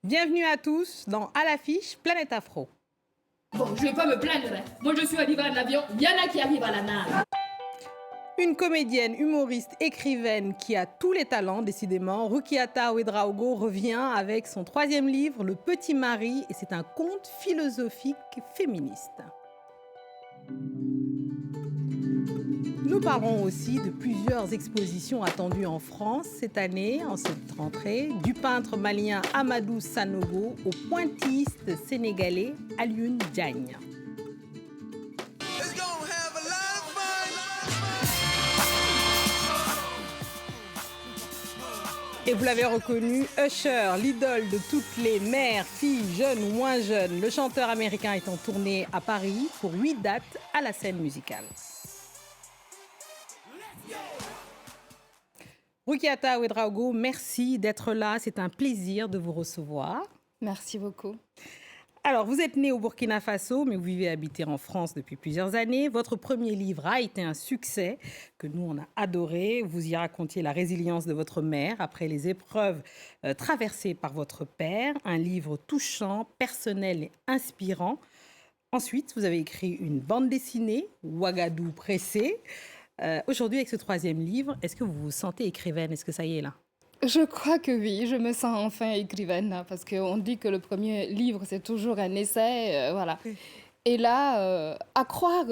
Bienvenue à tous dans À l'affiche Planète Afro. Bon, je vais pas me plaindre. Moi, je suis arrivée en avion. Il y en a qui arrivent à la nave. Une comédienne, humoriste, écrivaine qui a tous les talents, décidément, Rukiata Ouedraogo revient avec son troisième livre, Le Petit Mari, et c'est un conte philosophique féministe. Nous parlerons aussi de plusieurs expositions attendues en France cette année, en cette rentrée, du peintre malien Amadou Sanogo au pointilliste sénégalais Alioune Diagne. Et vous l'avez reconnu, Usher, l'idole de toutes les mères, filles, jeunes ou moins jeunes, le chanteur américain est en tournée à Paris pour 8 dates à la scène musicale. Rukiata Ouedraogo, merci d'être là. C'est un plaisir de vous recevoir. Merci beaucoup. Alors, vous êtes né au Burkina Faso, mais vous vivez habité en France depuis plusieurs années. Votre premier livre a été un succès que nous, on a adoré. Vous y racontiez la résilience de votre mère après les épreuves traversées par votre père. Un livre touchant, personnel et inspirant. Ensuite, vous avez écrit une bande dessinée, Ouagadou pressé. Aujourd'hui, avec ce troisième livre, est-ce que vous vous sentez écrivaine? Est-ce que ça y est là? Je crois que oui, je me sens enfin écrivaine parce qu'on dit que le premier livre, c'est toujours un essai, voilà. Et là, à croire,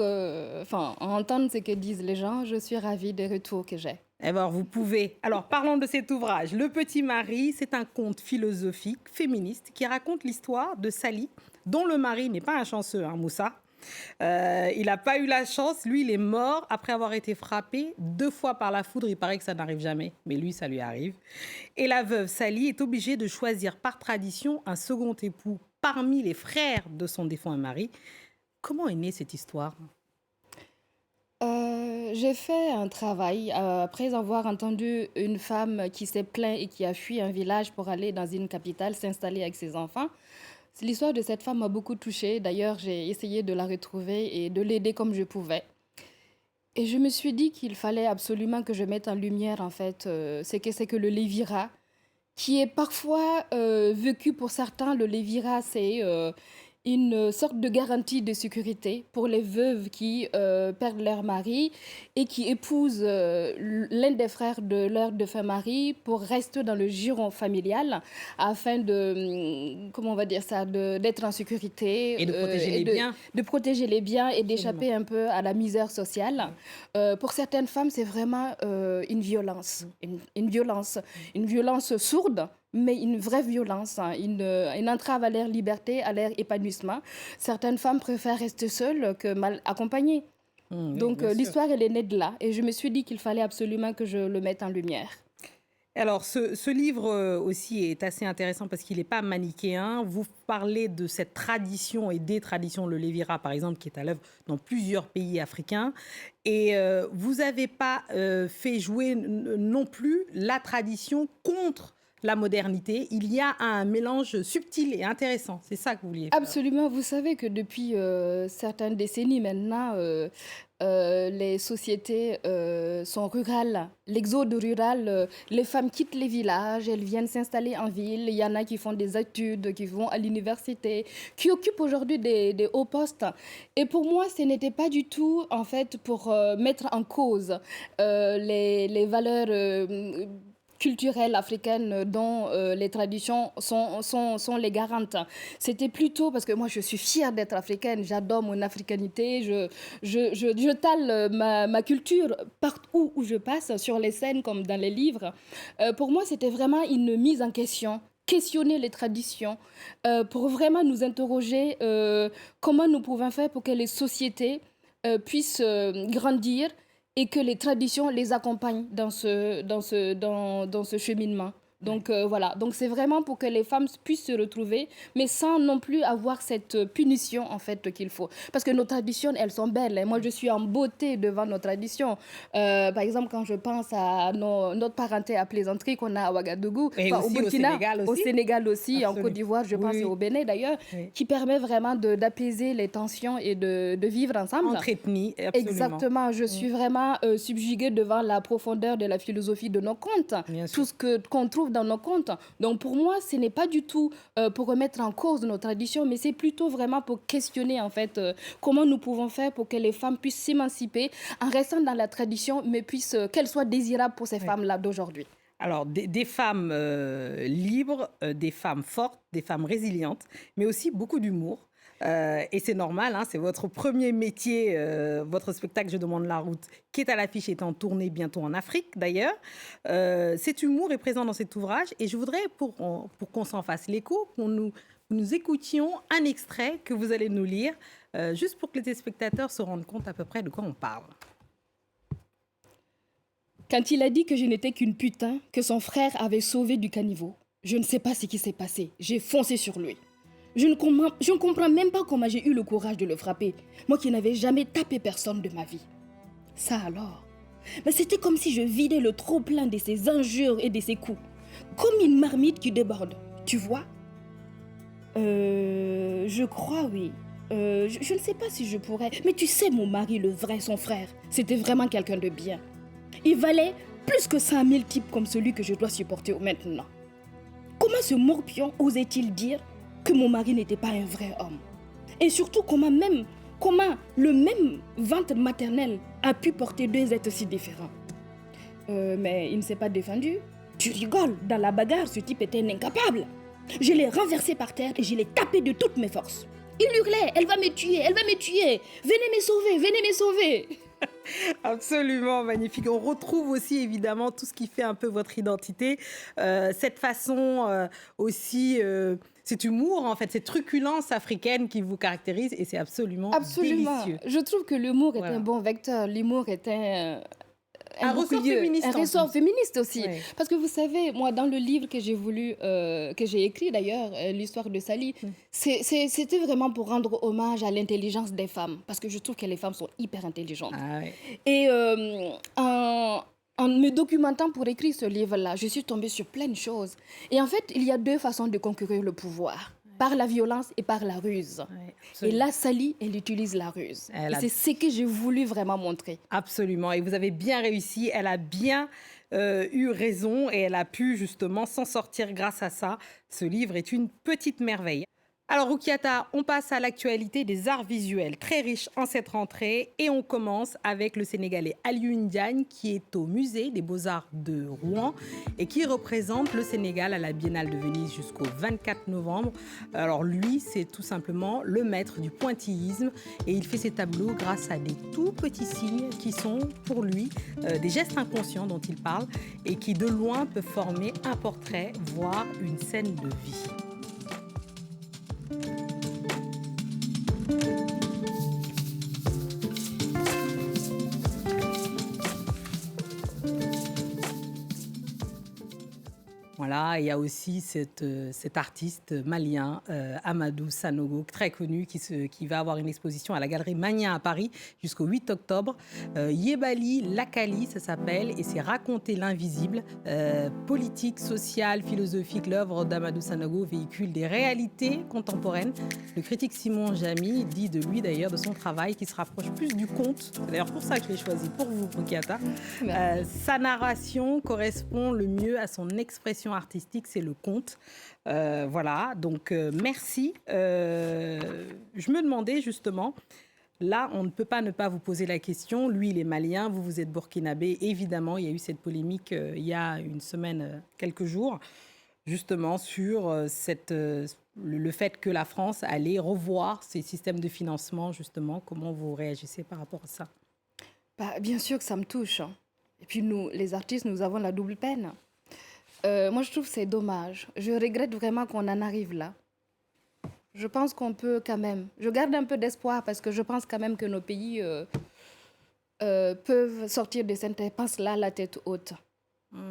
enfin, à entendre ce que disent les gens, je suis ravie des retours que j'ai. Eh bien, vous pouvez. Alors, parlons de cet ouvrage. Le Petit Mari, c'est un conte philosophique, féministe, qui raconte l'histoire de Sali, dont le mari n'est pas un chanceux, hein, Moussa. Il n'a pas eu la chance. Lui, il est mort après avoir été frappé 2 fois par la foudre. Il paraît que ça n'arrive jamais, mais lui, ça lui arrive. Et la veuve Sali est obligée de choisir par tradition un second époux parmi les frères de son défunt mari. Comment est née cette histoire ? J'ai fait un travail après avoir entendu une femme qui s'est plainte et qui a fui un village pour aller dans une capitale s'installer avec ses enfants. L'histoire de cette femme m'a beaucoup touchée. D'ailleurs, j'ai essayé de la retrouver et de l'aider comme je pouvais. Et je me suis dit qu'il fallait absolument que je mette en lumière, en fait, ce que c'est que le lévirat, qui est parfois vécu pour certains. Le lévirat, c'est une sorte de garantie de sécurité pour les veuves qui perdent leur mari et qui épousent l'un des frères de leur défunt mari pour rester dans le giron familial afin de, comment on va dire ça, d'être en sécurité. Et de protéger les biens. De protéger les biens et d'échapper un peu à la misère sociale. Pour certaines femmes, c'est vraiment une violence. Une violence sourde, mais une vraie violence, hein, une entrave à leur liberté, à leur épanouissement. Certaines femmes préfèrent rester seules que mal accompagnées. Donc l'histoire, elle est née de là. Et je me suis dit qu'il fallait absolument que je le mette en lumière. Alors, ce livre aussi est assez intéressant parce qu'il n'est pas manichéen. Vous parlez de cette tradition et des traditions, le lévirat par exemple, qui est à l'œuvre dans plusieurs pays africains. Et vous n'avez pas fait jouer non plus la tradition contre la modernité. Il y a un mélange subtil et intéressant. C'est ça que vous vouliez faire. Absolument. Vous savez que depuis certaines décennies maintenant, les sociétés sont rurales. L'exode rural, les femmes quittent les villages, elles viennent s'installer en ville. Il y en a qui font des études, qui vont à l'université, qui occupent aujourd'hui des hauts postes. Et pour moi, ce n'était pas du tout, en fait, pour mettre en cause les valeurs culturelles africaines dont les traditions sont les garantes. C'était plutôt parce que moi, je suis fière d'être africaine, j'adore mon africanité, je tale ma culture partout où je passe, sur les scènes comme dans les livres. Pour moi, c'était vraiment une mise en question, questionner les traditions, pour vraiment nous interroger comment nous pouvons faire pour que les sociétés puissent grandir et que les traditions les accompagnent dans ce cheminement. Donc voilà, donc c'est vraiment pour que les femmes puissent se retrouver, mais sans non plus avoir cette punition en fait qu'il faut. Parce que nos traditions, elles sont belles. Hein. Moi, je suis en beauté devant nos traditions. Par exemple, quand je pense à notre parenté à plaisanterie qu'on a à Ouagadougou, au Burkina, au Sénégal aussi, en Côte d'Ivoire, je pense, et au Bénin d'ailleurs, qui permet vraiment d'apaiser les tensions et de vivre ensemble. Entre ethnies, absolument. Exactement, je suis vraiment subjuguée devant la profondeur de la philosophie de nos contes. Tout ce qu'on trouve dans nos contes. Donc pour moi, ce n'est pas du tout pour remettre en cause nos traditions, mais c'est plutôt vraiment pour questionner en fait comment nous pouvons faire pour que les femmes puissent s'émanciper en restant dans la tradition, mais qu'elles soient désirables pour ces femmes-là d'aujourd'hui. Alors, des femmes libres, des femmes fortes, des femmes résilientes, mais aussi beaucoup d'humour. Et c'est normal, hein, c'est votre premier métier, votre spectacle Je demande la route, qui est à l'affiche, est en tournée bientôt en Afrique d'ailleurs. Cet humour est présent dans cet ouvrage et je voudrais, pour qu'on s'en fasse l'écho, nous écoutions un extrait que vous allez nous lire, juste pour que les téléspectateurs se rendent compte à peu près de quoi on parle. Quand il a dit que je n'étais qu'une putain, que son frère avait sauvé du caniveau, je ne sais pas ce qui s'est passé. J'ai foncé sur lui. Je ne comprends même pas comment j'ai eu le courage de le frapper. Moi qui n'avais jamais tapé personne de ma vie. Ça alors. Mais c'était comme si je vidais le trop-plein de ses injures et de ses coups. Comme une marmite qui déborde. Tu vois ? Je crois, oui. Je ne sais pas si je pourrais. Mais tu sais, mon mari, le vrai, son frère, c'était vraiment quelqu'un de bien. Il valait plus que 100 000 types comme celui que je dois supporter maintenant. Comment ce morpion osait-il dire que mon mari n'était pas un vrai homme? Et surtout, comment le même ventre maternel a pu porter deux êtres si différents? Mais il ne s'est pas défendu. Tu rigoles, dans la bagarre, ce type était un incapable. Je l'ai renversé par terre et je l'ai tapé de toutes mes forces. Il hurlait, elle va me tuer, elle va me tuer. Venez me sauver, venez me sauver. Absolument magnifique. On retrouve aussi évidemment tout ce qui fait un peu votre identité, cette façon aussi, cet humour en fait, cette truculence africaine qui vous caractérise et c'est absolument délicieux. Je trouve que l'humour est un bon vecteur. L'humour est un ressort féministe. Un ressort féministe aussi. Oui. Parce que vous savez, moi, dans le livre que j'ai écrit d'ailleurs, l'histoire de Sally, c'était vraiment pour rendre hommage à l'intelligence des femmes. Parce que je trouve que les femmes sont hyper intelligentes. Ah, oui. Et en me documentant pour écrire ce livre-là, je suis tombée sur plein de choses. Et en fait, il y a deux façons de conquérir le pouvoir. Par la violence et par la ruse. Oui, et là, Sally, elle utilise la ruse. Et c'est ce que j'ai voulu vraiment montrer. Absolument. Et vous avez bien réussi. Elle a bien eu raison et elle a pu justement s'en sortir grâce à ça. Ce livre est une petite merveille. Alors, Roukiata, on passe à l'actualité des arts visuels, très riche en cette rentrée. Et on commence avec le Sénégalais Aliou Ndiagne, qui est au musée des Beaux-Arts de Rouen et qui représente le Sénégal à la Biennale de Venise jusqu'au 24 novembre. Alors, lui, c'est tout simplement le maître du pointillisme et il fait ses tableaux grâce à des tout petits signes qui sont, pour lui, des gestes inconscients dont il parle et qui, de loin, peuvent former un portrait, voire une scène de vie. Voilà, il y a aussi cet artiste malien, Amadou Sanogo, très connu, qui va avoir une exposition à la Galerie Mania à Paris jusqu'au 8 octobre. Yebali Lakali, ça s'appelle, et c'est Raconter l'invisible. Politique, sociale, philosophique, l'œuvre d'Amadou Sanogo véhicule des réalités contemporaines. Le critique Simon Jamy dit de lui, d'ailleurs, de son travail, qui se rapproche plus du conte. C'est d'ailleurs pour ça que je l'ai choisi, pour vous, Roukiata. Sa narration correspond le mieux à son expression artistique, c'est le conte. Voilà, donc merci. Je me demandais justement, là, on ne peut pas ne pas vous poser la question. Lui, il est malien, vous êtes burkinabé. Évidemment, il y a eu cette polémique il y a une semaine, quelques jours, justement sur le fait que la France allait revoir ses systèmes de financement, justement. Comment vous réagissez par rapport à ça? Bien sûr que ça me touche. Et puis nous, les artistes, nous avons la double peine. Moi, je trouve que c'est dommage. Je regrette vraiment qu'on en arrive là. Je pense qu'on peut quand même... Je garde un peu d'espoir parce que je pense quand même que nos pays peuvent sortir de cette impasse-là la tête haute.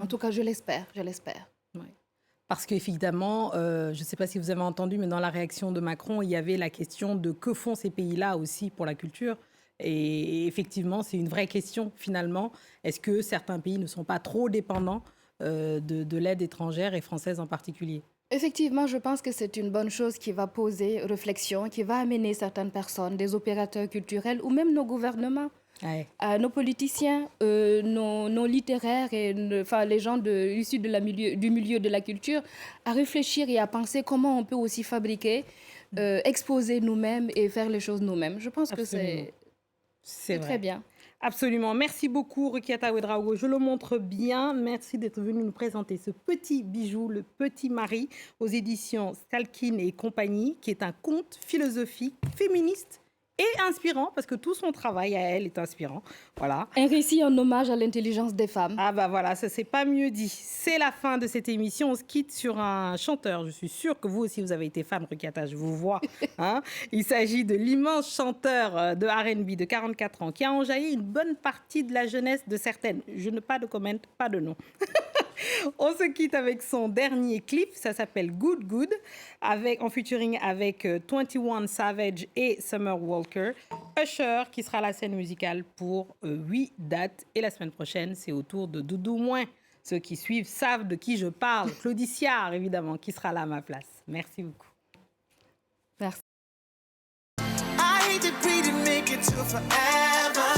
En tout cas, je l'espère. Oui. Parce qu'évidemment, je ne sais pas si vous avez entendu, mais dans la réaction de Macron, il y avait la question de que font ces pays-là aussi pour la culture. Et effectivement, c'est une vraie question finalement. Est-ce que certains pays ne sont pas trop dépendants de l'aide étrangère et française en particulier? Effectivement, je pense que c'est une bonne chose qui va poser réflexion, qui va amener certaines personnes, des opérateurs culturels ou même nos gouvernements Ouais. à nos politiciens, nos littéraires et les gens issus du milieu de la culture à réfléchir et à penser comment on peut aussi fabriquer, exposer nous-mêmes et faire les choses nous-mêmes. Je pense que c'est très bien. Absolument. Merci beaucoup, Rukiata Ouedraogo. Je le montre bien. Merci d'être venu nous présenter ce petit bijou, Le Petit Mari, aux éditions Stalkin et compagnie, qui est un conte philosophique, féministe et inspirant, parce que tout son travail à elle est inspirant. Voilà. Un récit en hommage à l'intelligence des femmes. Ah bah voilà, ça c'est pas mieux dit. C'est la fin de cette émission. On se quitte sur un chanteur. Je suis sûre que vous aussi vous avez été fan, Rukiata, je vous vois. Hein. Il s'agit de l'immense chanteur de R&B de 44 ans qui a enjaillé une bonne partie de la jeunesse de certaines. Je n'ai pas de comment, pas de nom. On se quitte avec son dernier clip, ça s'appelle Good Good, en featuring avec 21 Savage et Summer Walker. Usher qui sera à la scène musicale pour 8 dates. Et la semaine prochaine, c'est au tour de Doudou Moins. Ceux qui suivent savent de qui je parle. Claudie Siard, évidemment, qui sera là à ma place. Merci beaucoup. Merci. I hate that we didn't make it to forever.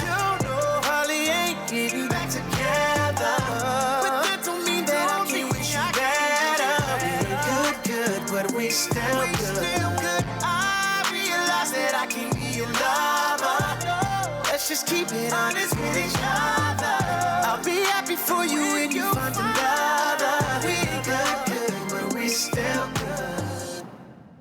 You know, Holly ain't getting back together. But that don't mean that I can't wish you better. We're good, but we still good. I realize that I can't be your lover. Let's just keep it honest with each other. I'll be happy for you when you find a